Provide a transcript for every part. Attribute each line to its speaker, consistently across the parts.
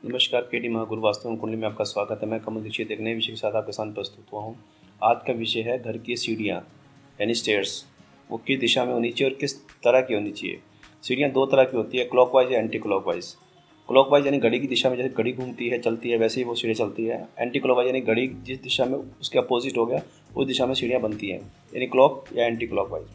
Speaker 1: नमस्कार, केडी महागुरु वास्तु कुंडली में आपका स्वागत है। मैं कमल दीक्षित एक नए विषय के साथ आपके सामने प्रस्तुत हुआ हूँ। आज का विषय है घर की सीढ़ियाँ यानी स्टेयर्स। वो किस दिशा में होनी चाहिए और किस तरह की होनी चाहिए। सीढ़ियाँ दो तरह की होती है, क्लॉकवाइज या एंटी क्लॉकवाइज। क्लॉकवाइज यानी घड़ी की दिशा में, जैसे घड़ी घूमती है चलती है वैसे ही वो सीढ़ियाँ चलती है। एंटी क्लॉकवाइज यानी घड़ी जिस दिशा में उसके अपोजिट हो गया उस दिशा में सीढ़ियाँ बनती हैं, यानी क्लॉक या एंटी क्लॉकवाइज।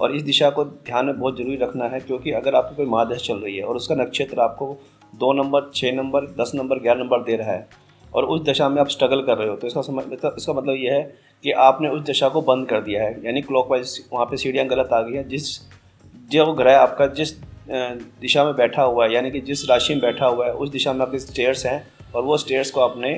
Speaker 1: और इस दिशा को ध्यान में बहुत ज़रूरी रखना है, क्योंकि अगर आपको कोई महादशा चल रही है और उसका नक्षत्र आपको 2 नंबर, 6 नंबर, 10 नंबर, 11 नंबर दे रहा है और उस दशा में आप स्ट्रगल कर रहे हो, तो इसका मतलब ये है कि आपने उस दशा को बंद कर दिया है, यानी क्लॉकवाइज वहाँ पे सीढ़ियाँ गलत आ गई है। जो ग्रह आपका जिस दिशा में बैठा हुआ है, यानी कि जिस राशि में बैठा हुआ है उस दिशा में आपके स्टेयर्स हैं और वो स्टेयर्स को आपने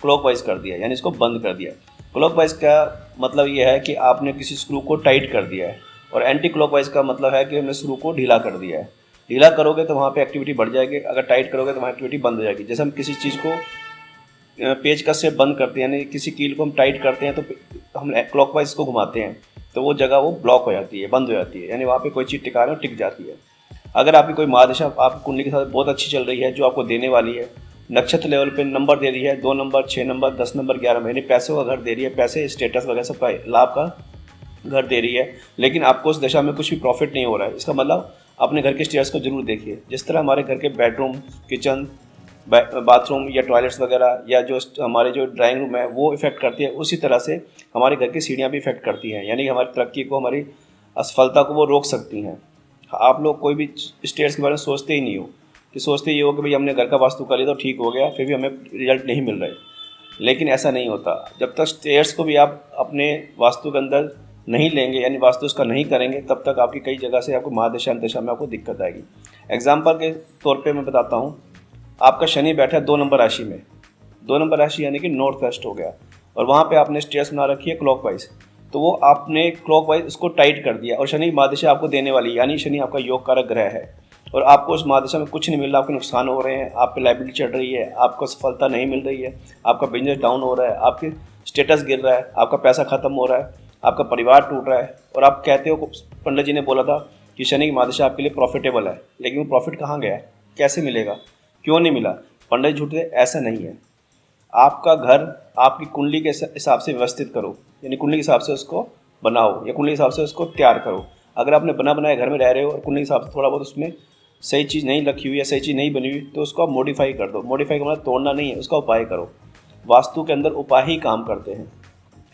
Speaker 1: क्लॉकवाइज कर दिया, यानी इसको बंद कर दिया। क्लॉकवाइज का मतलब ये है कि आपने किसी स्क्रू को टाइट कर दिया है, और एंटी क्लॉकवाइज का मतलब है कि हमने स्क्रू को ढीला कर दिया है। ढीला करोगे तो वहाँ पे एक्टिविटी बढ़ जाएगी, अगर टाइट करोगे तो वहाँ एक्टिविटी बंद हो जाएगी। जैसे हम किसी चीज़ को पेचकस से बंद करते हैं, यानी किसी कील को हम टाइट करते हैं तो हम क्लॉकवाइज को घुमाते हैं तो वो जगह वो ब्लॉक हो जाती है, बंद हो जाती है, यानी वहाँ पे कोई चीज़ टिका रहे हो टिक जाती है। अगर आपकी कोई महादशा आपकी कुंडली के साथ बहुत अच्छी चल रही है, जो आपको देने वाली है, नक्षत्र लेवल पे नंबर दे रही है, 2 नंबर, 6 नंबर, 10 नंबर, 11 यानी पैसों का घर दे रही है, पैसे, स्टेटस वगैरह सबका लाभ का घर दे रही है, लेकिन आपको उस दशा में कुछ भी प्रॉफिट नहीं हो रहा है, इसका मतलब अपने घर के स्टेयर्स को जरूर देखिए। जिस तरह हमारे घर के बेडरूम, किचन, बाथरूम या टॉयलेट्स वगैरह या जो हमारे जो ड्राइंग रूम है वो इफ़ेक्ट करती है, उसी तरह से हमारे घर की सीढ़ियाँ भी इफ़ेक्ट करती हैं, यानी कि हमारी तरक्की को, हमारी असफलता को वो रोक सकती हैं। आप लोग कोई भी स्टेयर्स के बारे में सोचते ही नहीं हो, कि सोचते ये हो कि भाई हमने घर का वास्तु कर लिया तो ठीक हो गया, फिर भी हमें रिजल्ट नहीं मिल रहे। लेकिन ऐसा नहीं होता। जब तक स्टेयर्स को भी आप अपने वास्तु के अंदर नहीं लेंगे, यानी वास्तु उसका नहीं करेंगे, तब तक आपकी कई जगह से आपको महादशा अंतदशा में आपको दिक्कत आएगी। एग्जाम्पल के तौर पे मैं बताता हूँ, आपका शनि बैठा है 2 नंबर राशि में। 2 नंबर राशि यानी कि नॉर्थ वेस्ट हो गया, और वहाँ पे आपने स्टेयर्स बना रखी है क्लॉकवाइज, तो वो आपने क्लॉकवाइज उसको टाइट कर दिया, और शनि महादशा आपको देने वाली, यानी शनि आपका योग कारक ग्रह है, और आपको उस महादशा में कुछ नहीं मिल रहा, आपके नुकसान हो रहे हैं, आप पे लायबिलिटी चढ़ रही है, आपको सफलता नहीं मिल रही है, आपका बिजनेस डाउन हो रहा है, आपके स्टेटस गिर रहा है, आपका पैसा खत्म हो रहा है, आपका परिवार टूट रहा है, और आप कहते हो, पंडित जी ने बोला था कि शनि की महादशा आपके लिए प्रॉफिटेबल है, लेकिन वो प्रॉफिट कहाँ गया है, कैसे मिलेगा, क्यों नहीं मिला? पंडित झूठ थे? ऐसा नहीं है। आपका घर आपकी कुंडली के हिसाब से व्यवस्थित करो, यानी कुंडली के हिसाब से उसको बनाओ या कुंडली के हिसाब से उसको तैयार करो। अगर आपने बना बनाए घर में रह रहे हो और कुंडली के हिसाब से थोड़ा बहुत उसमें सही चीज़ नहीं रखी हुई या सही चीज़ नहीं बनी हुई, तो उसको आप मॉडिफाई कर दो। मॉडिफाई का मतलब तोड़ना नहीं है, उसका उपाय करो। वास्तु के अंदर उपाय ही काम करते हैं।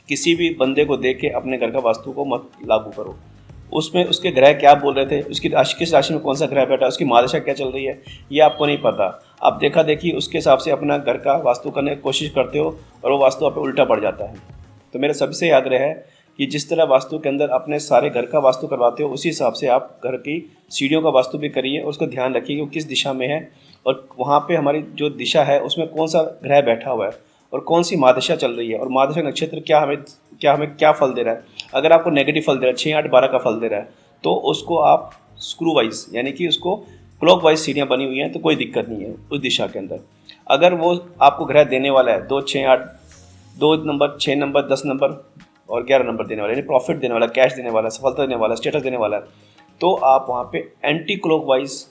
Speaker 1: किसी भी बंदे को देख के अपने घर का वास्तु को मत लागू करो। उसमें उसके ग्रह क्या बोल रहे थे, उसकी राशि, किस राशि में कौन सा ग्रह बैठा है, उसकी महादशा क्या चल रही है, ये आपको नहीं पता। आप देखा देखी उसके हिसाब से अपना घर का वास्तु करने की कोशिश करते हो और वो वास्तु आप पे उल्टा पड़ जाता है। तो मेरा सबसे आग्रह है कि जिस तरह वास्तु के अंदर अपने सारे घर का वास्तु करवाते हो, उसी हिसाब से आप घर की सीढ़ियों का वास्तु भी करिए, और उसको ध्यान रखिए कि वो किस दिशा में है और वहाँ पे हमारी जो दिशा है उसमें कौन सा ग्रह बैठा हुआ है और कौन सी महादशा चल रही है, और महादशा नक्षत्र हमें क्या फल दे रहा है। अगर आपको नेगेटिव फल दे रहा है, 6, 8, 12 का फल दे रहा है, तो उसको आप स्क्रू वाइज, यानी कि उसको क्लॉक वाइज सीढ़ियाँ बनी हुई हैं तो कोई दिक्कत नहीं है उस दिशा के अंदर। अगर वो आपको ग्रह देने वाला है 2, 6, 8, 2 नंबर, 6 नंबर, 10 नंबर और 11 नंबर देने वाला है, यानी प्रॉफिट देने वाला, कैश देने वाला, सफलता देने वाला, स्टेटस देने वाला है, तो आप वहाँ पे एंटी क्लॉकवाइज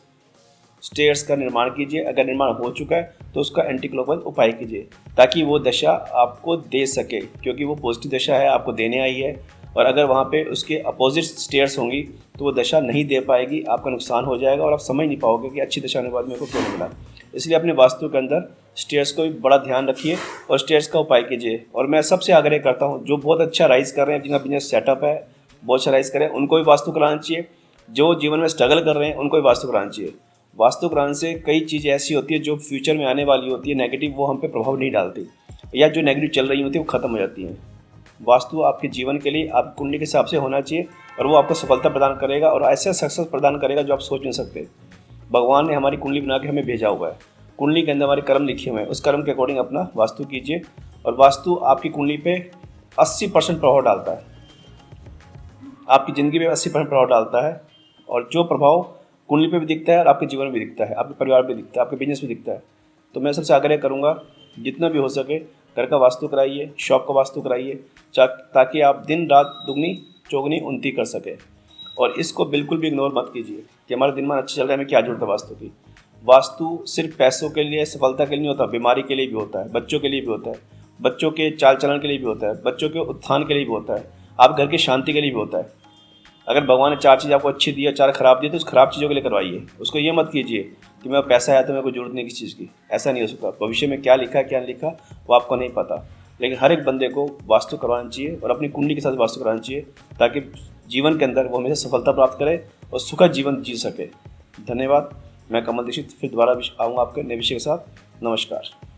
Speaker 1: स्टेयर्स का निर्माण कीजिए। अगर निर्माण हो चुका है तो उसका एंटी क्लॉकवाइज उपाय कीजिए, ताकि वो दशा आपको दे सके, क्योंकि वो पॉजिटिव दशा है, आपको देने आई है। और अगर वहाँ पे उसके अपोजिट स्टेयर्स होंगी तो वो दशा नहीं दे पाएगी, आपका नुकसान हो जाएगा और आप समझ नहीं पाओगे कि अच्छी दशा होने के बाद मेरे को क्यों नहीं मिला। इसलिए अपने वास्तु के अंदर स्टेयर्स को भी बड़ा ध्यान रखिए और स्टेयर्स का उपाय कीजिए। और मैं सबसे आग्रह करता हूँ, जो बहुत अच्छा राइज कर रहे हैं, जिनका बिजनेस सेटअप है, बहुत अच्छा राइज करें, उनको भी वास्तु कराना चाहिए। जो जीवन में स्ट्रगल कर रहे हैं उनको भी वास्तु कराना चाहिए। वास्तु ग्रहण से कई चीज़ें ऐसी होती है जो फ्यूचर में आने वाली होती है नेगेटिव, वो हम पे प्रभाव नहीं डालती, या जो नेगेटिव चल रही होती है वो ख़त्म हो जाती हैं। वास्तु आपके जीवन के लिए आप कुंडली के हिसाब से होना चाहिए, और वो आपको सफलता प्रदान करेगा और ऐसा सक्सेस प्रदान करेगा जो आप सोच नहीं सकते। भगवान ने हमारी कुंडली बना के हमें भेजा हुआ है, कुंडली के अंदर हमारे कर्म लिखे हुए हैं, उस कर्म के अकॉर्डिंग अपना वास्तु कीजिए। और वास्तु आपकी कुंडली पे 80% प्रभाव डालता है, आपकी ज़िंदगी में 80% प्रभाव डालता है। और जो प्रभाव कुंडली पे भी दिखता है और आपके जीवन में भी दिखता है, आपके परिवार में दिखता है, आपके बिजनेस में दिखता है। तो मैं सबसे आग्रह करूँगा, जितना भी हो सके घर का वास्तु कराइए, शॉप का वास्तु कराइए, ताकि आप दिन रात दुगनी चौगनी उन्नति कर सकें। और इसको बिल्कुल भी इग्नोर मत कीजिए कि हमारा दिन मान अच्छा चल रहा है, हमें क्या जरूरत है वास्तु की। वास्तु सिर्फ पैसों के लिए, सफलता के लिए नहीं होता, बीमारी के लिए भी होता है, बच्चों के लिए भी होता है, बच्चों के चाल चलन के लिए भी होता है, बच्चों के उत्थान के लिए भी होता है, आप घर की शांति के लिए भी होता है। अगर भगवान ने 4 चीज़ आपको अच्छी दी है, 4 खराब दी, तो उस खराब चीज़ों के लिए करवाइए। उसको ये मत कीजिए कि मेरा पैसा आया तो मेरे को जरूरत नहीं किसी चीज़ की। ऐसा नहीं हो सकता। भविष्य में क्या लिखा है क्या नहीं लिखा वो आपको नहीं पता, लेकिन हर एक बंदे को वास्तु करवाना चाहिए और अपनी कुंडली के साथ वास्तु कराना चाहिए, ताकि जीवन के अंदर वो हमेशा सफलता प्राप्त करे और सुखद जीवन जी सके। धन्यवाद। मैं कमल दीक्षित फिर दोबारा आऊँगा आपके नए विषय के साथ। नमस्कार।